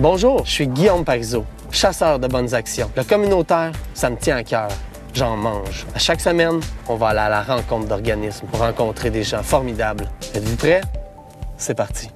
Bonjour, je suis Guillaume Parizeau, chasseur de bonnes actions. Le communautaire, ça me tient à cœur. J'en mange. À chaque semaine, on va aller à la rencontre d'organismes pour rencontrer des gens formidables. Êtes-vous prêts? C'est parti.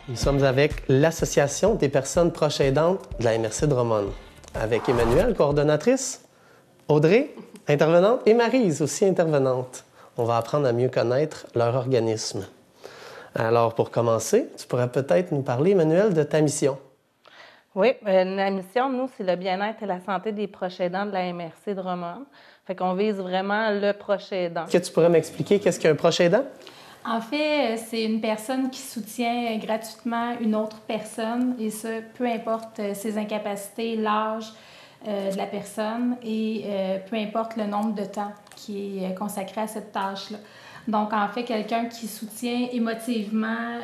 Nous sommes avec l'Association des personnes proches aidantes de la MRC de Drummond, avec Emmanuelle, coordonnatrice, Audrey, intervenante, et Maryse, aussi intervenante. On va apprendre à mieux connaître leur organisme. Alors, pour commencer, tu pourrais peut-être nous parler, Emmanuelle, de ta mission. Oui, la mission, nous, c'est le bien-être et la santé des proches aidants de la MRC de Drummond. Fait qu'on vise vraiment le proche aidant. Est-ce que tu pourrais m'expliquer qu'est-ce qu'un proche aidant? En fait, c'est une personne qui soutient gratuitement une autre personne, et ça, peu importe ses incapacités, l'âge de la personne et peu importe le nombre de temps qui est consacré à cette tâche-là. Donc, en fait, quelqu'un qui soutient émotivement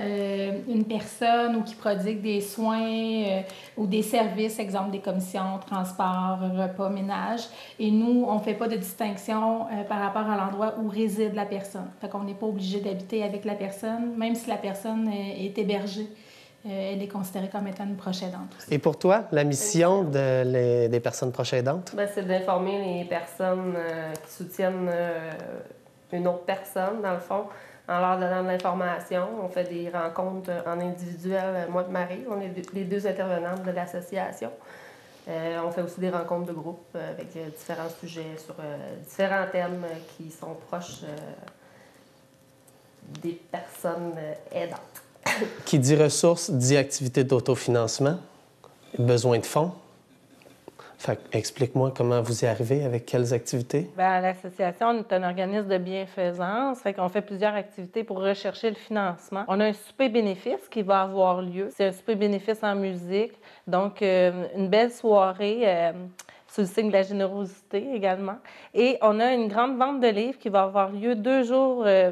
une personne ou qui prodigue des soins ou des services, exemple des commissions, transport, repas, ménage. Et nous, on ne fait pas de distinction par rapport à l'endroit où réside la personne. Fait qu'on n'est pas obligé d'habiter avec la personne, même si la personne est hébergée. Elle est considérée comme étant une proche aidante aussi. Et pour toi, la mission des personnes proches aidantes? Bien, c'est d'informer les personnes qui soutiennent une autre personne, dans le fond, en leur donnant de l'information. On fait des rencontres en individuel, moi et Marie, on est les deux intervenantes de l'association. On fait aussi des rencontres de groupe avec différents sujets sur différents thèmes qui sont proches des personnes aidantes. Qui dit ressources, dit activité d'autofinancement, besoin de fonds. Fait explique-moi comment vous y arrivez, avec quelles activités? Bien, l'association est un organisme de bienfaisance. Fait qu'on fait plusieurs activités pour rechercher le financement. On a un souper bénéfice qui va avoir lieu. C'est un souper bénéfice en musique. Donc, une belle soirée sous le signe de la générosité également. Et on a une grande vente de livres qui va avoir lieu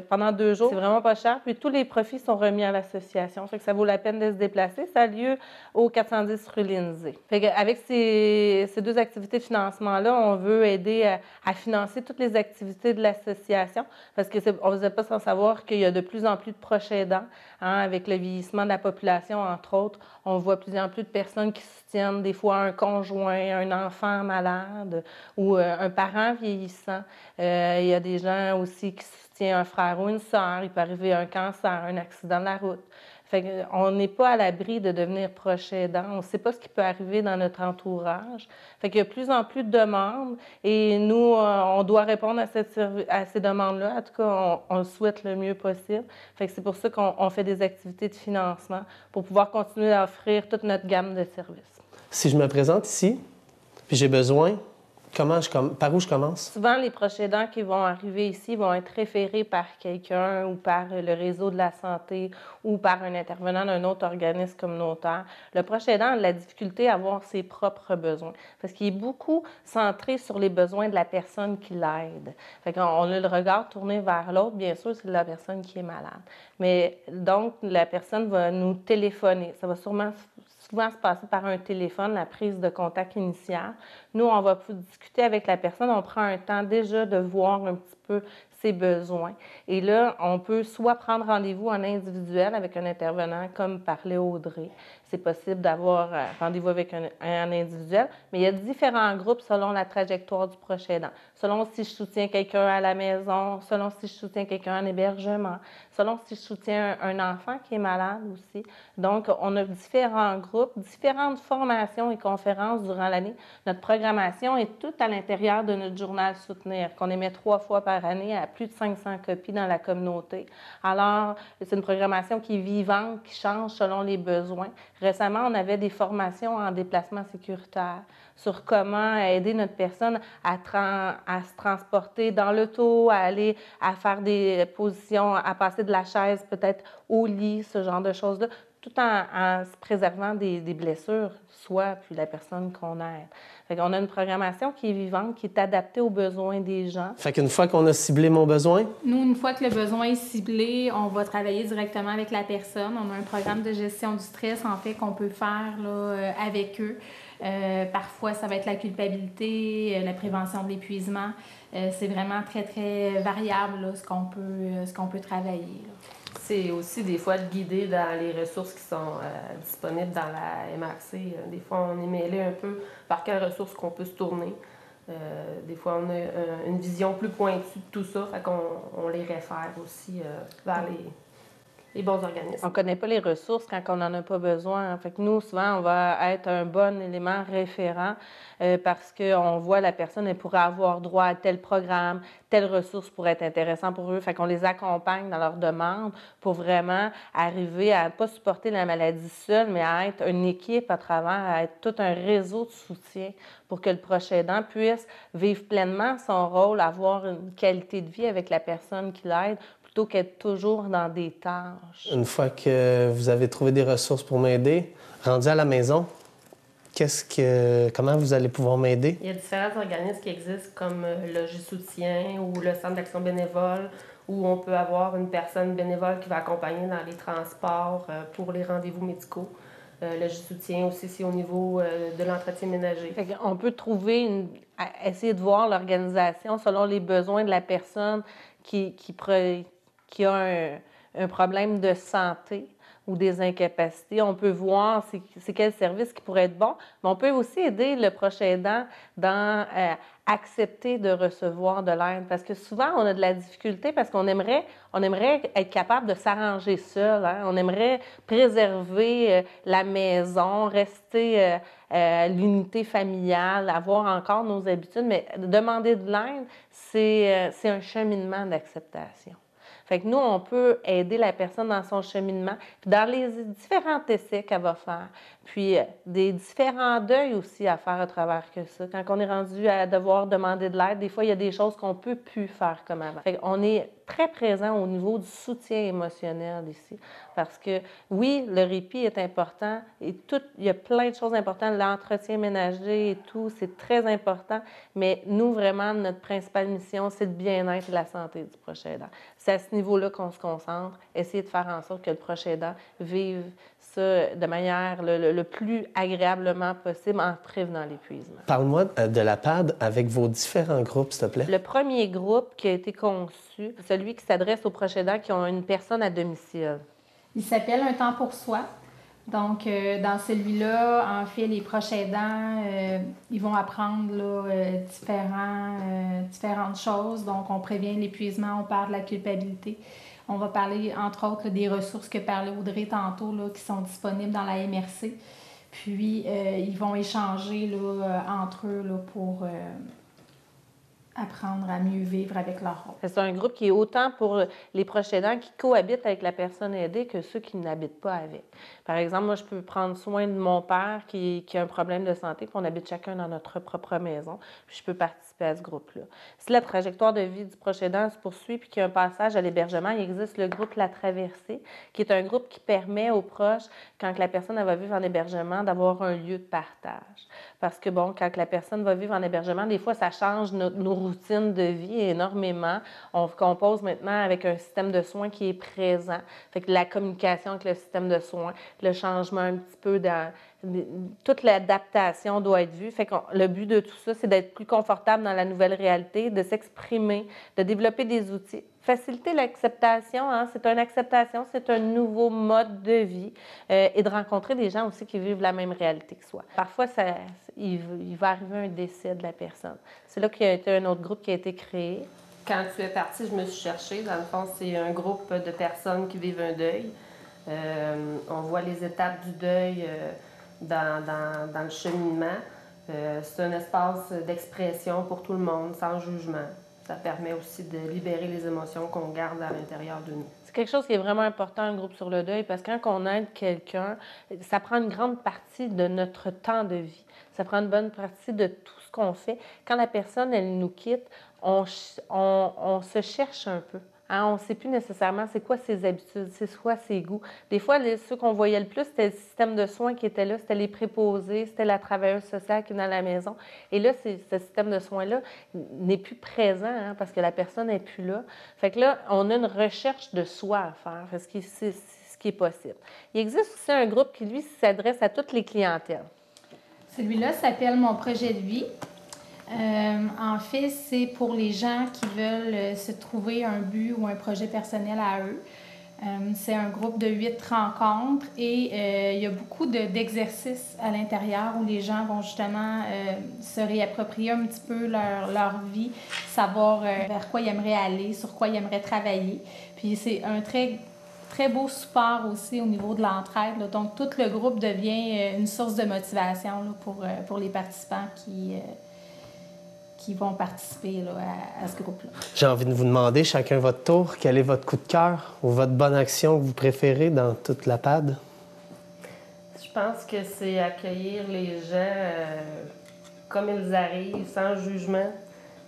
pendant 2 jours. C'est vraiment pas cher. Puis tous les profits sont remis à l'association. Fait que ça vaut la peine de se déplacer. Ça a lieu au 410 rue Lindsay. Fait qu'avec ces 2 activités de financement-là, on veut aider à financer toutes les activités de l'association. Parce qu'on ne faisait pas sans savoir qu'il y a de plus en plus de proches aidants. Avec le vieillissement de la population, entre autres, on voit de plus en plus de personnes qui soutiennent des fois un conjoint, un enfant malade ou un parent vieillissant. Il y a des gens aussi qui soutiennent un frère ou une sœur. Il peut arriver un cancer, un accident de la route. Fait qu'on n'est pas à l'abri de devenir proche aidant. On ne sait pas ce qui peut arriver dans notre entourage. Fait qu'il y a de plus en plus de demandes et nous, on doit répondre à ces demandes-là. En tout cas, on le souhaite le mieux possible. Fait que c'est pour ça qu'on fait des activités de financement pour pouvoir continuer à offrir toute notre gamme de services. Si je me présente ici, puis j'ai besoin, par où je commence? Souvent, les proches aidants qui vont arriver ici vont être référés par quelqu'un ou par le réseau de la santé ou par un intervenant d'un autre organisme communautaire. Le proche aidant a la difficulté à avoir ses propres besoins parce qu'il est beaucoup centré sur les besoins de la personne qui l'aide. Fait qu'on a le regard tourné vers l'autre, bien sûr, c'est la personne qui est malade. Mais donc, la personne va nous téléphoner. Ça va souvent se passer par un téléphone, la prise de contact initiale. Nous, on va discuter avec la personne, on prend un temps déjà de voir un petit peu ses besoins. Et là, on peut soit prendre rendez-vous en individuel avec un intervenant, comme parlait Audrey. C'est possible d'avoir rendez-vous avec un individuel, mais il y a différents groupes selon la trajectoire du proche aidant. Selon si je soutiens quelqu'un à la maison, selon si je soutiens quelqu'un en hébergement, selon si je soutiens un enfant qui est malade aussi. Donc, on a différents groupes, différentes formations et conférences durant l'année. Notre programmation est toute à l'intérieur de notre journal Soutenir, qu'on émet 3 fois par année à plus de 500 copies dans la communauté. Alors, c'est une programmation qui est vivante, qui change selon les besoins. Récemment, on avait des formations en déplacement sécuritaire sur comment aider notre personne à se transporter dans l'auto, à faire des positions, à passer de la chaise peut-être au lit, ce genre de choses-là. tout en se préservant des blessures, soi puis la personne qu'on aide. Fait qu'on a une programmation qui est vivante, qui est adaptée aux besoins des gens. Fait qu'une fois qu'on a ciblé mon besoin, Nous, une fois que le besoin est ciblé, on va travailler directement avec la personne. On a un programme de gestion du stress, en fait, qu'on peut faire là, avec eux. Parfois, ça va être la culpabilité, la prévention de l'épuisement. C'est vraiment très, très variable là, ce qu'on peut travailler. Là. C'est aussi des fois de guider dans les ressources qui sont disponibles dans la MRC. Des fois, on est mêlé un peu par quelles ressources qu'on peut se tourner. Des fois, on a une vision plus pointue de tout ça, fait qu'on on les réfère aussi vers les bons organismes. On ne connaît pas les ressources quand on n'en a pas besoin. Fait que nous, souvent, on va être un bon élément référent parce qu'on voit la personne, elle pourrait avoir droit à tel programme, telle ressource pourrait être intéressant pour eux. Fait qu'on les accompagne dans leurs demandes pour vraiment arriver à ne pas supporter la maladie seule, mais à être une équipe à travers, à être tout un réseau de soutien pour que le proche aidant puisse vivre pleinement son rôle, avoir une qualité de vie avec la personne qui l'aide, plutôt qu'être toujours dans des tâches. une fois que vous avez trouvé des ressources pour m'aider, rendu à la maison, comment vous allez pouvoir m'aider? Il y a différents organismes qui existent comme Logis Soutien ou le Centre d'action bénévole où on peut avoir une personne bénévole qui va accompagner dans les transports pour les rendez-vous médicaux. Logis Soutien aussi, c'est au niveau de l'entretien ménager. On peut trouver, essayer de voir l'organisation selon les besoins de la personne qui a un problème de santé ou des incapacités. On peut voir c'est quel service qui pourrait être bon, mais on peut aussi aider le proche aidant dans accepter de recevoir de l'aide. Parce que souvent, on a de la difficulté parce qu'on aimerait être capable de s'arranger seul. Hein? On aimerait préserver la maison, rester l'unité familiale, avoir encore nos habitudes, mais demander de l'aide, c'est un cheminement d'acceptation. Fait que nous, on peut aider la personne dans son cheminement, puis dans les différents essais qu'elle va faire, puis des différents deuils aussi à faire à travers que ça. Quand on est rendu à devoir demander de l'aide, des fois, il y a des choses qu'on ne peut plus faire comme avant. Fait qu'on est très présent au niveau du soutien émotionnel ici, parce que oui, le répit est important, et il y a plein de choses importantes, l'entretien ménager et tout, c'est très important, mais nous, vraiment, notre principale mission, c'est le bien-être et la santé du proche aidant. C'est à ce niveau-là qu'on se concentre, essayer de faire en sorte que le proche aidant vive ça de manière le plus agréablement possible en prévenant l'épuisement. Parle-moi de la PAD avec vos différents groupes, s'il te plaît. Le premier groupe qui a été conçu, c'est celui qui s'adresse aux proches aidants qui ont une personne à domicile. Il s'appelle Un temps pour soi. Donc, dans celui-là, en fait, les proches aidants, ils vont apprendre là, différentes choses. Donc, on prévient l'épuisement, on parle de la culpabilité. On va parler, entre autres, des ressources que parlait Audrey tantôt, là, qui sont disponibles dans la MRC. Puis, ils vont échanger là, entre eux là, pour apprendre à mieux vivre avec leur rôle. C'est un groupe qui est autant pour les proches aidants qui cohabitent avec la personne aidée que ceux qui n'habitent pas avec. Par exemple, moi, je peux prendre soin de mon père qui a un problème de santé, puis on habite chacun dans notre propre maison, puis je peux participer à ce groupe-là. Si la trajectoire de vie du proche aidant se poursuit puis qu'il y a un passage à l'hébergement, il existe le groupe La Traversée, qui est un groupe qui permet aux proches, quand la personne elle va vivre en hébergement, d'avoir un lieu de partage. Parce que, bon, quand la personne va vivre en hébergement, des fois, ça change nos routines de vie énormément. On compose maintenant avec un système de soins qui est présent. Fait que la communication avec le système de soins, le changement un petit peu toute l'adaptation doit être vue. Fait que le but de tout ça, c'est d'être plus confortable dans la nouvelle réalité, de s'exprimer, de développer des outils. Faciliter l'acceptation, hein, c'est une acceptation, c'est un nouveau mode de vie et de rencontrer des gens aussi qui vivent la même réalité que soi. Parfois, il va arriver un décès de la personne. C'est là qu'il y a été un autre groupe qui a été créé. Quand tu es partie, je me suis cherchée. Dans le fond, c'est un groupe de personnes qui vivent un deuil. On voit les étapes du deuil dans le cheminement. C'est un espace d'expression pour tout le monde, sans jugement. Ça permet aussi de libérer les émotions qu'on garde à l'intérieur de nous. C'est quelque chose qui est vraiment important, un groupe sur le deuil, parce que quand on aide quelqu'un, ça prend une grande partie de notre temps de vie. Ça prend une bonne partie de tout ce qu'on fait. Quand la personne, elle nous quitte, on se cherche un peu. Hein, on ne sait plus nécessairement c'est quoi ses habitudes, c'est quoi ses goûts. Des fois, ceux qu'on voyait le plus, c'était le système de soins qui était là, c'était les préposés, c'était la travailleuse sociale qui venait à la maison. Et là, ce système de soins-là n'est plus présent hein, parce que la personne n'est plus là. Fait que là, on a une recherche de soi à faire, c'est ce qui est possible. Il existe aussi un groupe qui, lui, s'adresse à toutes les clientèles. Celui-là s'appelle Mon projet de vie. En fait, c'est pour les gens qui veulent se trouver un but ou un projet personnel à eux. C'est un groupe de 8 rencontres et il y a beaucoup d'exercices à l'intérieur où les gens vont justement se réapproprier un petit peu leur vie, savoir vers quoi ils aimeraient aller, sur quoi ils aimeraient travailler. Puis c'est un très beau support aussi au niveau de l'entraide. Là. Donc, tout le groupe devient une source de motivation là, pour les participants qui vont participer là, à ce groupe-là. J'ai envie de vous demander, chacun votre tour, quel est votre coup de cœur ou votre bonne action que vous préférez dans toute la PAD? Je pense que c'est accueillir les gens comme ils arrivent, sans jugement.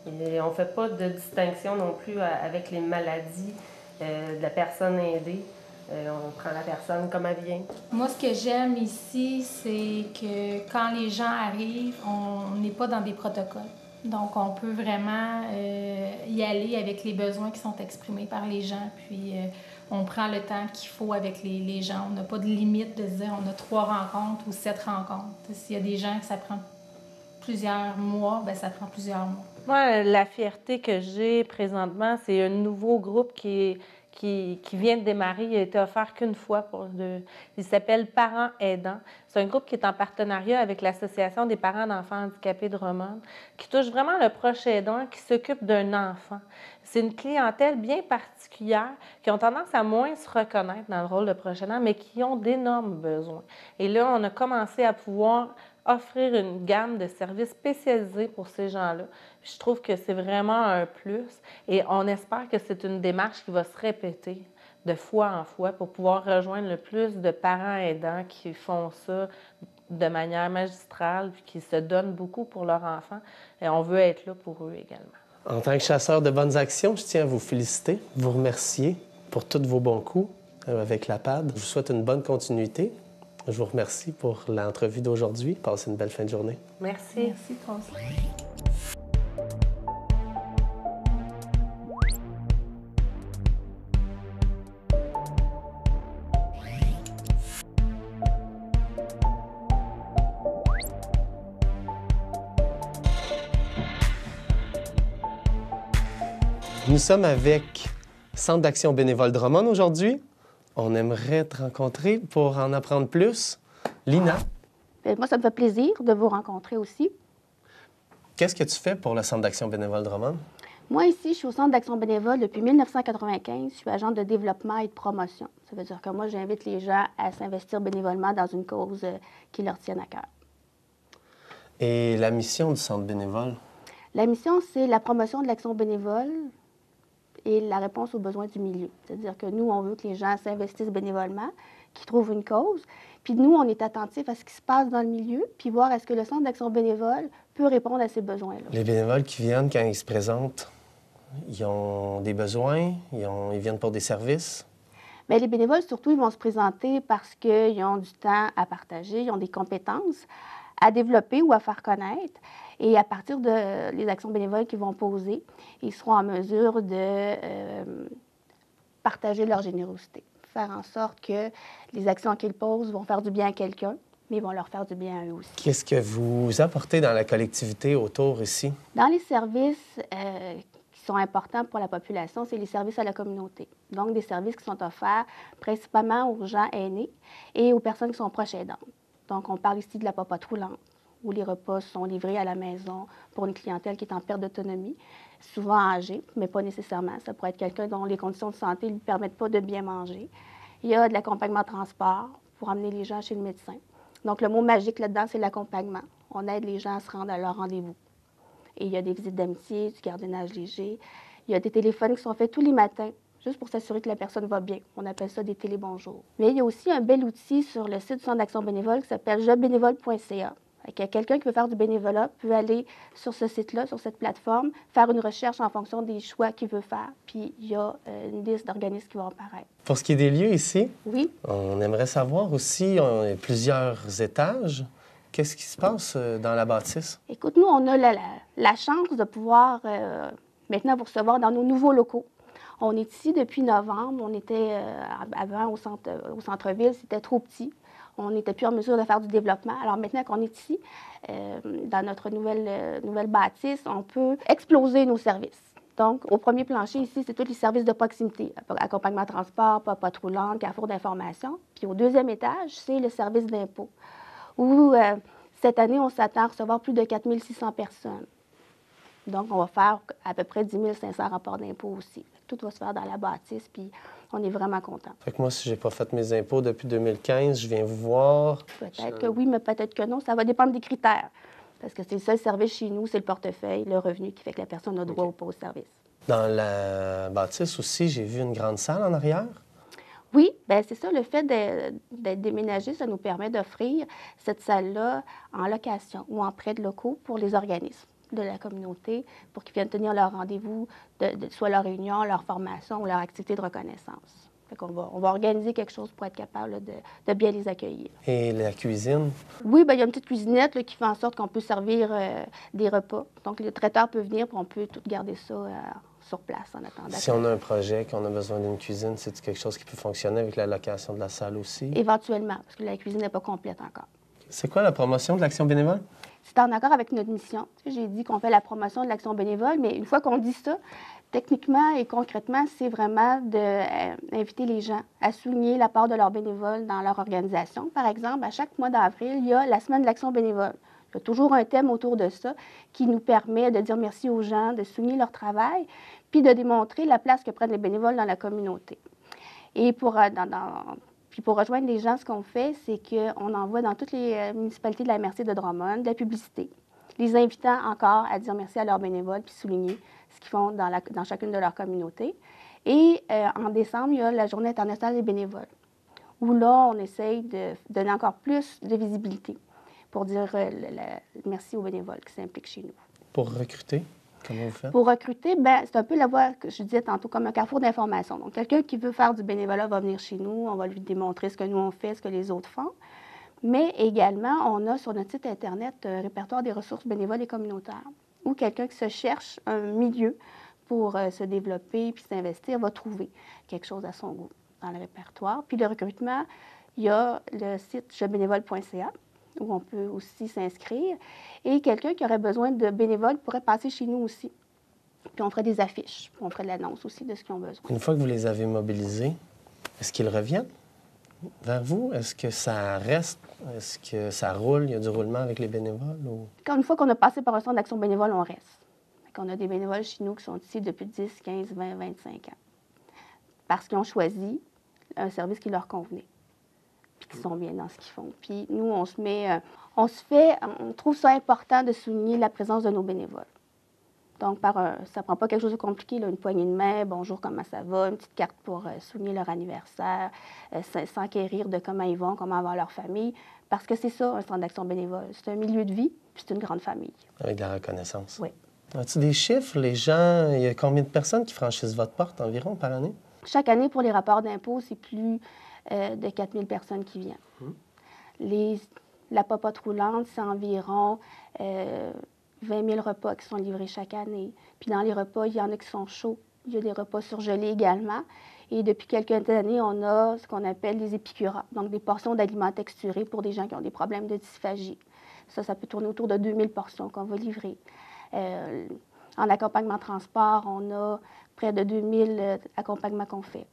Et on ne fait pas de distinction non plus avec les maladies de la personne aidée. On prend la personne comme elle vient. Moi, ce que j'aime ici, c'est que quand les gens arrivent, on n'est pas dans des protocoles. Donc, on peut vraiment y aller avec les besoins qui sont exprimés par les gens. Puis, on prend le temps qu'il faut avec les gens. On n'a pas de limite de se dire on a 3 rencontres ou 7 rencontres. S'il y a des gens que ça prend plusieurs mois, bien, ça prend plusieurs mois. Moi, la fierté que j'ai présentement, c'est un nouveau groupe qui vient de démarrer. Il a été offert qu'une fois. Il s'appelle Parents aidants. C'est un groupe qui est en partenariat avec l'Association des parents d'enfants handicapés de Drummond, qui touche vraiment le proche aidant qui s'occupe d'un enfant. C'est une clientèle bien particulière qui ont tendance à moins se reconnaître dans le rôle de proche aidant, mais qui ont d'énormes besoins. Et là, on a commencé à pouvoir offrir une gamme de services spécialisés pour ces gens-là. Je trouve que c'est vraiment un plus et on espère que c'est une démarche qui va se répéter de fois en fois pour pouvoir rejoindre le plus de parents aidants qui font ça de manière magistrale puis qui se donnent beaucoup pour leurs enfants. Et on veut être là pour eux également. En tant que chasseur de bonnes actions, je tiens à vous féliciter, vous remercier pour tous vos bons coups avec la PAD. Je vous souhaite une bonne continuité. Je vous remercie pour l'entrevue d'aujourd'hui. Passez une belle fin de journée. Merci. Merci, toi aussi. Nous sommes avec Centre d'action bénévole Drummond aujourd'hui. On aimerait te rencontrer pour en apprendre plus. Lina. Moi, ça me fait plaisir de vous rencontrer aussi. Qu'est-ce que tu fais pour le Centre d'action bénévole Drummond? Moi, ici, je suis au Centre d'action bénévole depuis 1995. Je suis agente de développement et de promotion. Ça veut dire que moi, j'invite les gens à s'investir bénévolement dans une cause qui leur tienne à cœur. Et la mission du Centre bénévole? La mission, c'est la promotion de l'action bénévole et la réponse aux besoins du milieu. C'est-à-dire que nous, on veut que les gens s'investissent bénévolement, qu'ils trouvent une cause. Puis nous, on est attentifs à ce qui se passe dans le milieu, puis voir est-ce que le Centre d'action bénévole peut répondre à ces besoins-là. Les bénévoles qui viennent, quand ils se présentent, ils ont des besoins, ils viennent pour des services? Bien, les bénévoles, surtout, ils vont se présenter parce qu'ils ont du temps à partager, ils ont des compétences à développer ou à faire connaître. Et à partir des actions bénévoles qu'ils vont poser, ils seront en mesure de partager leur générosité, faire en sorte que les actions qu'ils posent vont faire du bien à quelqu'un, mais vont leur faire du bien à eux aussi. Qu'est-ce que vous apportez dans la collectivité autour ici? Dans les services qui sont importants pour la population, c'est les services à la communauté. Donc, des services qui sont offerts principalement aux gens aînés et aux personnes qui sont proches aidantes. Donc, on parle ici de la popote roulante, où les repas sont livrés à la maison pour une clientèle qui est en perte d'autonomie, souvent âgée, mais pas nécessairement. Ça pourrait être quelqu'un dont les conditions de santé ne lui permettent pas de bien manger. Il y a de l'accompagnement transport pour amener les gens chez le médecin. Donc, le mot magique là-dedans, c'est l'accompagnement. On aide les gens à se rendre à leur rendez-vous. Et il y a des visites d'amitié, du gardiennage léger. Il y a des téléphones qui sont faits tous les matins, juste pour s'assurer que la personne va bien. On appelle ça des télébonjours. Mais il y a aussi un bel outil sur le site du Centre d'action bénévole qui s'appelle jobbénévole.ca, Quelqu'un qui veut faire du bénévolat peut aller sur ce site-là, sur cette plateforme, faire une recherche en fonction des choix qu'il veut faire. Puis il y a une liste d'organismes qui vont apparaître. Pour ce qui est des lieux ici, Oui. on aimerait savoir aussi, on a plusieurs étages. Qu'est-ce qui se passe dans la bâtisse? Écoute, nous, on a la chance de pouvoir maintenant vous recevoir dans nos nouveaux locaux. On est ici depuis novembre. On était avant au centre-ville, c'était trop petit. On n'était plus en mesure de faire du développement. Alors maintenant qu'on est ici, dans notre nouvelle bâtisse, on peut exploser nos services. Donc, au premier plancher, ici, c'est tous les services de proximité. Accompagnement transport, popote roulante, carrefour d'information. Puis au deuxième étage, c'est le service d'impôt, où cette année, on s'attend à recevoir plus de 4 600 personnes. Donc, on va faire à peu près 10 500 rapports d'impôts aussi. Tout va se faire dans la bâtisse, puis on est vraiment contents. Fait que moi, si je n'ai pas fait mes impôts depuis 2015, je viens vous voir. Peut-être que oui, mais peut-être que non. Ça va dépendre des critères. Parce que c'est le seul service chez nous, c'est le portefeuille, le revenu qui fait que la personne a droit ou pas au service. Dans la bâtisse aussi, j'ai vu une grande salle en arrière. Oui, bien c'est ça. Le fait d'être déménagé, ça nous permet d'offrir cette salle-là en location ou en prêt de locaux pour les organismes de la communauté pour qu'ils viennent tenir leur rendez-vous, soit leur réunion, leur formation ou leur activité de reconnaissance. Fait qu'on on va organiser quelque chose pour être capable là, de bien les accueillir. Et la cuisine? Oui, bien, il y a une petite cuisinette là, qui fait en sorte qu'on peut servir des repas. Donc, le traiteur peut venir puis on peut tout garder ça sur place en attendant. Si on a un projet, qu'on a besoin d'une cuisine, c'est quelque chose qui peut fonctionner avec la location de la salle aussi? Éventuellement, parce que la cuisine n'est pas complète encore. C'est quoi la promotion de l'action bénévole? C'est en accord avec notre mission. J'ai dit qu'on fait la promotion de l'action bénévole, mais une fois qu'on dit ça, techniquement et concrètement, c'est vraiment d'inviter les gens à souligner la part de leurs bénévoles dans leur organisation. Par exemple, à chaque mois d'avril, il y a la semaine de l'action bénévole. Il y a toujours un thème autour de ça qui nous permet de dire merci aux gens, de souligner leur travail, puis de démontrer la place que prennent les bénévoles dans la communauté. Et pour rejoindre les gens, ce qu'on fait, c'est qu'on envoie dans toutes les municipalités de la MRC de Drummond de la publicité, les invitant encore à dire merci à leurs bénévoles puis souligner ce qu'ils font dans chacune de leurs communautés. Et en décembre, il y a la Journée internationale des bénévoles, où là, on essaye de donner encore plus de visibilité pour dire merci aux bénévoles qui s'impliquent chez nous. Pour recruter? Comment vous faites? Pour recruter, bien, c'est un peu la voie que je disais tantôt, comme un carrefour d'information. Donc, quelqu'un qui veut faire du bénévolat va venir chez nous, on va lui démontrer ce que nous on fait, ce que les autres font. Mais également, on a sur notre site Internet un répertoire des ressources bénévoles et communautaires, où quelqu'un qui se cherche un milieu pour se développer puis s'investir va trouver quelque chose à son goût dans le répertoire. Puis le recrutement, il y a le site jebénévole.ca, où on peut aussi s'inscrire. Et quelqu'un qui aurait besoin de bénévoles pourrait passer chez nous aussi. Puis on ferait des affiches, puis on ferait de l'annonce aussi de ce qu'ils ont besoin. Une fois que vous les avez mobilisés, est-ce qu'ils reviennent vers vous? Est-ce que ça reste? Est-ce que ça roule? Il y a du roulement avec les bénévoles? Ou... Quand une fois qu'on a passé par un centre d'action bénévole, on reste. On a des bénévoles chez nous qui sont ici depuis 10, 15, 20, 25 ans. Parce qu'ils ont choisi un service qui leur convenait. Puis qui sont bien dans ce qu'ils font. Puis nous, on trouve ça important de souligner la présence de nos bénévoles. Donc, ça ne prend pas quelque chose de compliqué, là, une poignée de main, bonjour, comment ça va, une petite carte pour souligner leur anniversaire, s'enquérir de comment ils vont, comment va leur famille. Parce que c'est ça, un centre d'action bénévole. C'est un milieu de vie, puis c'est une grande famille. Avec de la reconnaissance. Oui. As-tu des chiffres? Les gens, il y a combien de personnes qui franchissent votre porte environ par année? Chaque année, pour les rapports d'impôts, c'est plus de 4 000 personnes qui viennent. La popote roulante, c'est environ 20 000 repas qui sont livrés chaque année. Puis dans les repas, il y en a qui sont chauds. Il y a des repas surgelés également. Et depuis quelques années, on a ce qu'on appelle des épicuras, donc des portions d'aliments texturés pour des gens qui ont des problèmes de dysphagie. Ça peut tourner autour de 2 000 portions qu'on va livrer. En accompagnement transport, on a près de 2 000 accompagnements qu'on fait.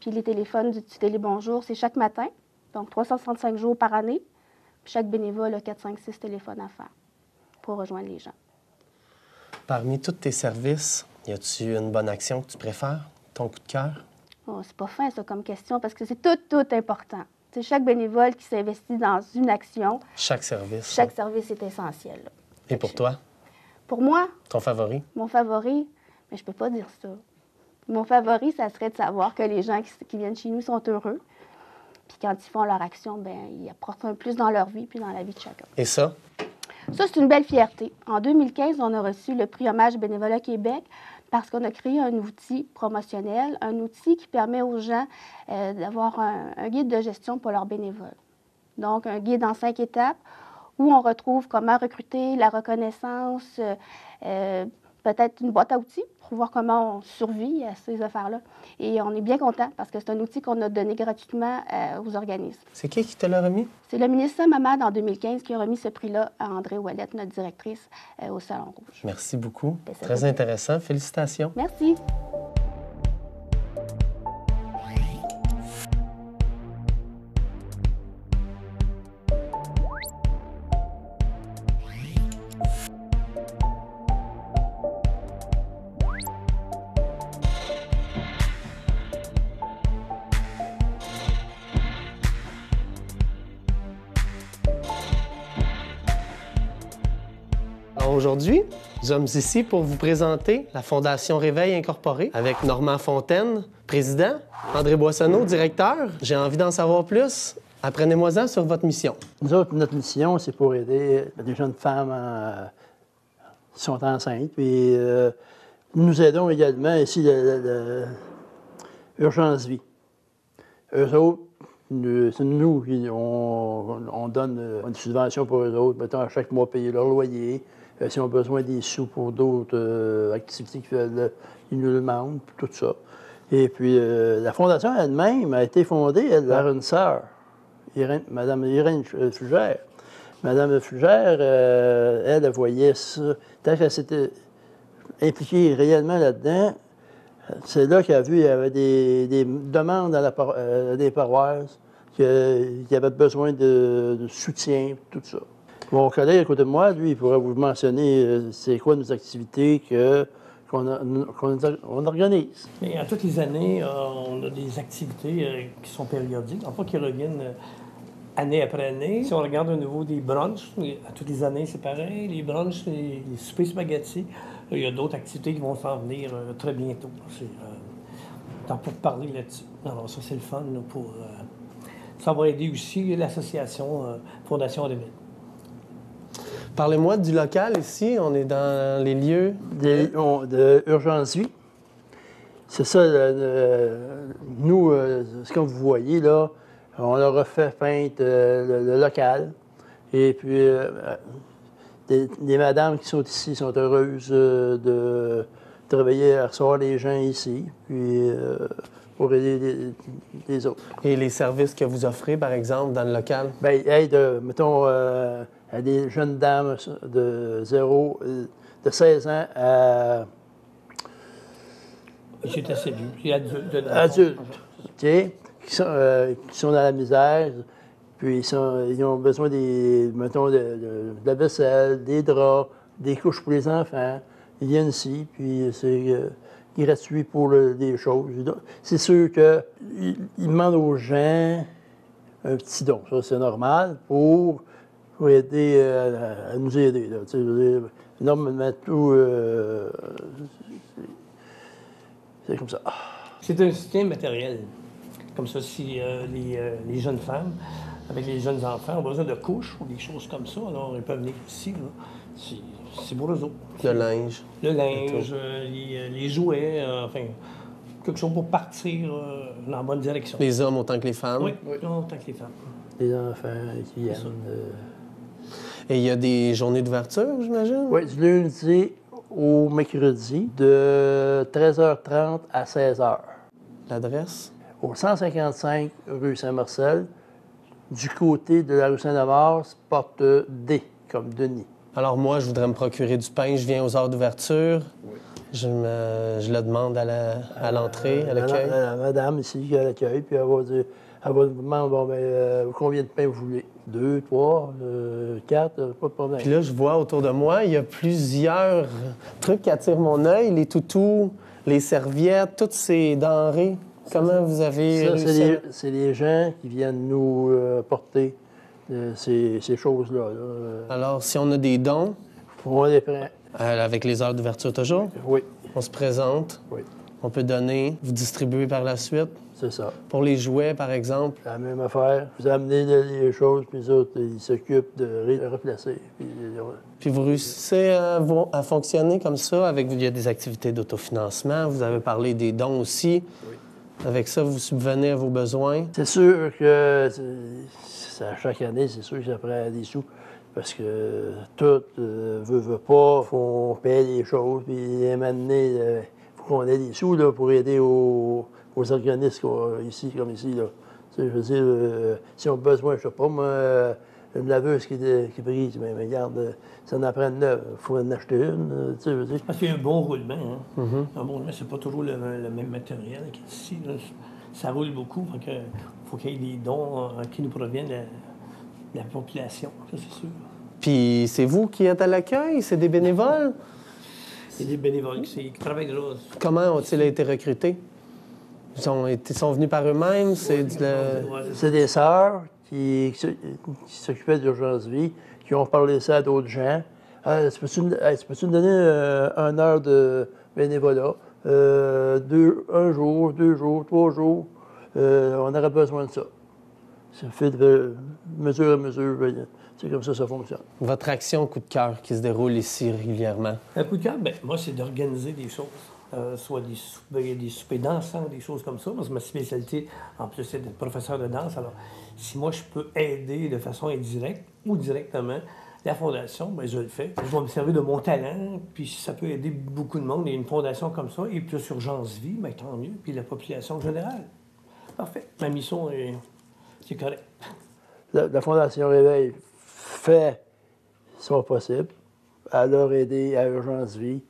Puis les téléphones du Télébonjour, c'est chaque matin, donc 365 jours par année. Puis chaque bénévole a 4, 5, 6 téléphones à faire pour rejoindre les gens. Parmi tous tes services, y a-tu une bonne action que tu préfères, ton coup de cœur? Oh, c'est pas fin, ça, comme question, parce que c'est tout important. C'est chaque bénévole qui s'investit dans une action. Chaque service. Chaque service est essentiel. Là. Et pour toi? Pour moi? Ton favori? Mon favori? Mais je peux pas dire ça. Mon favori, ça serait de savoir que les gens qui viennent chez nous sont heureux, Puis quand ils font leur action, bien, ils apportent un plus dans leur vie puis dans la vie de chacun. Et ça? Ça, c'est une belle fierté. En 2015, on a reçu le prix Hommage Bénévolat Québec parce qu'on a créé un outil promotionnel, un outil qui permet aux gens d'avoir un guide de gestion pour leurs bénévoles. Donc, un guide en 5 étapes où on retrouve comment recruter, la reconnaissance, peut-être une boîte à outils pour voir comment on survit à ces affaires-là. Et on est bien content parce que c'est un outil qu'on a donné gratuitement aux organismes. C'est qui te l'a remis? C'est le ministre Mamad en 2015 qui a remis ce prix-là à André Ouellette, notre directrice au Salon Rouge. Merci beaucoup. Ben, ça Très fait intéressant. Félicitations. Merci. Alors aujourd'hui, nous sommes ici pour vous présenter la Fondation Réveil Incorporée avec Normand Fontaine, président, André Boissonneau, directeur. J'ai envie d'en savoir plus. Apprenez-moi-en sur votre mission. Nous autres, notre mission, c'est pour aider des jeunes femmes qui sont enceintes. Puis nous aidons également ici l'Urgence Vie. Eux autres, c'est nous qui on donne une subvention pour eux autres, mettons à chaque mois payer leur loyer, s'ils ont besoin des sous pour d'autres activités qu'ils nous demandent, tout ça. Et puis la fondation elle-même a été fondée par une sœur, Mme Irène Flugère. Mme Flugère, elle voyait ça. Tant qu'elle s'était impliquée réellement là-dedans, c'est là qu'elle a vu qu'il y avait des demandes des paroisses, qu'il y avait besoin de soutien, tout ça. Mon collègue à côté de moi, lui, il pourrait vous mentionner c'est quoi nos activités qu'on organise. Mais à toutes les années, on a des activités qui sont périodiques, enfin qui reviennent année après année. Si on regarde au niveau des brunchs, à toutes les années, c'est pareil. Les brunchs, les soupers spaghetti, il y a d'autres activités qui vont s'en venir très bientôt. Tant pour parler là-dessus. Alors ça, c'est le fun là, ça va aider aussi l'association Fondation Réveil. Parlez-moi du local ici. On est dans les lieux de Urgence Vie. C'est ça, nous, ce que vous voyez là, on leur a fait peindre le local. Et puis, des madames qui sont ici sont heureuses de travailler à recevoir les gens ici, puis pour aider les autres. et les services que vous offrez, par exemple, dans le local. Bien, aide, mettons, à des jeunes dames de 16 ans à C'est assez vieux. C'est adultes, OK, qui sont dans la misère, puis ils ont besoin mettons, de la vaisselle, des draps, des couches pour les enfants. Ils viennent ici, puis c'est gratuit pour des choses. C'est sûr qu'ils demandent aux gens un petit don. Ça, c'est normal pour aider à nous aider. Là. Tu sais, je veux dire, normalement, tout, c'est comme ça. C'est un soutien matériel. Comme ça, si les jeunes femmes avec les jeunes enfants ont besoin de couches ou des choses comme ça, alors ils peuvent venir ici. C'est pour eux autres. Le linge. Le linge, les jouets, enfin, quelque chose pour partir dans la bonne direction. Les hommes autant que les femmes. Oui, autant que les femmes. Les enfants qui viennent. Et il y a des journées d'ouverture, j'imagine? Oui, du lundi au mercredi, de 13h30 à 16h. L'adresse? Au 155 rue Saint-Marcel, du côté de la rue Saint-Amand, porte D, comme Denis. Alors moi, je voudrais me procurer du pain. Je viens aux heures d'ouverture. Oui. Je le demande à l'entrée, à l'accueil. La madame ici à l'accueil, puis elle va vous demander bon, combien de pain vous voulez. 2, 3, 4, pas de problème. Puis là, je vois autour de moi, il y a plusieurs trucs qui attirent mon œil. Les toutous, les serviettes, toutes ces denrées. Comment vous avez réussi c'est les gens qui viennent nous porter ces choses-là. Alors, si on a des dons, On les prend. avec les heures d'ouverture toujours, Oui. on se présente. Oui. On peut donner, vous distribuer par la suite. C'est ça. Pour les jouets, par exemple. La même affaire. Vous amenez les choses, puis les autres, ils s'occupent de les replacer. Puis vous réussissez à fonctionner comme ça avec, il y a des activités d'autofinancement. Vous avez parlé des dons aussi. Oui. Avec ça, vous subvenez à vos besoins. C'est sûr que chaque année, c'est sûr que ça prend des sous. Parce que tout veut pas, faut payer les choses, puis à un moment donné, il faut qu'on ait des sous là, pour aider aux organismes ici, comme ici. Là. Tu sais, je veux dire, si on a besoin, je sais pas, moi, une laveuse qui est prise, mais regarde, ça en apprend une neuve, il faut en acheter une, tu sais, je veux dire. Parce qu'il y a un bon roulement. Hein? Un bon roulement, c'est pas toujours le même matériel qu'ici. Ça roule beaucoup, il faut qu'il y ait des dons qui nous proviennent de la population, ça c'est sûr. Puis c'est vous qui êtes à l'accueil? C'est des bénévoles? C'est des bénévoles qui travaillent là. Comment ont-ils été recrutés? Ils sont venus par eux-mêmes? C'est des sœurs qui s'occupaient d'urgence vie, qui ont parlé ça à d'autres gens. Tu peux-tu me donner 1 heure de bénévolat? 1 jour, 2 jours, 3 jours, on aurait besoin de ça. C'est fait de mesure à mesure. C'est comme ça fonctionne. Votre action coup de cœur qui se déroule ici régulièrement? Un coup de cœur, bien, moi, c'est d'organiser des choses. Soit des soupers dansants, des choses comme ça. Parce que ma spécialité, en plus, c'est d'être professeur de danse. Alors, si moi, je peux aider de façon indirecte ou directement la fondation, bien, je le fais. Je vais me servir de mon talent, puis si ça peut aider beaucoup de monde. Et une fondation comme ça, et plus Urgence Vie, bien, tant mieux. Puis la population générale. Parfait. Ma mission, c'est correct. La Fondation Réveil fait son possible à leur aider à Urgence Vie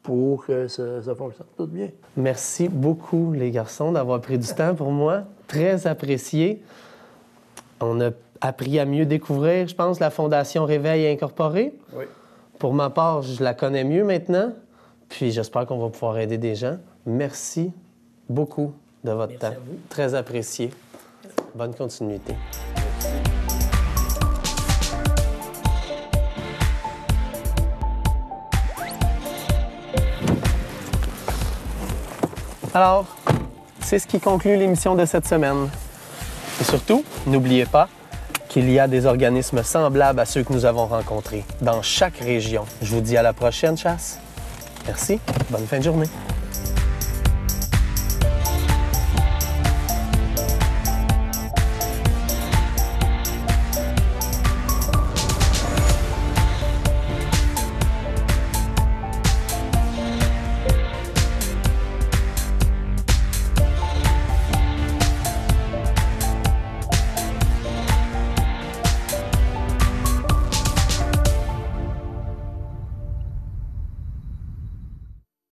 pour que ça fonctionne tout bien. Merci beaucoup, les garçons, d'avoir pris du temps pour moi. Très apprécié. On a appris à mieux découvrir, je pense, la Fondation Réveil Incorporée. Oui. Pour ma part, je la connais mieux maintenant. Puis j'espère qu'on va pouvoir aider des gens. Merci beaucoup de votre temps. Très apprécié. Bonne continuité. Alors, c'est ce qui conclut l'émission de cette semaine. Et surtout, n'oubliez pas qu'il y a des organismes semblables à ceux que nous avons rencontrés dans chaque région. Je vous dis à la prochaine chasse. Merci. Bonne fin de journée.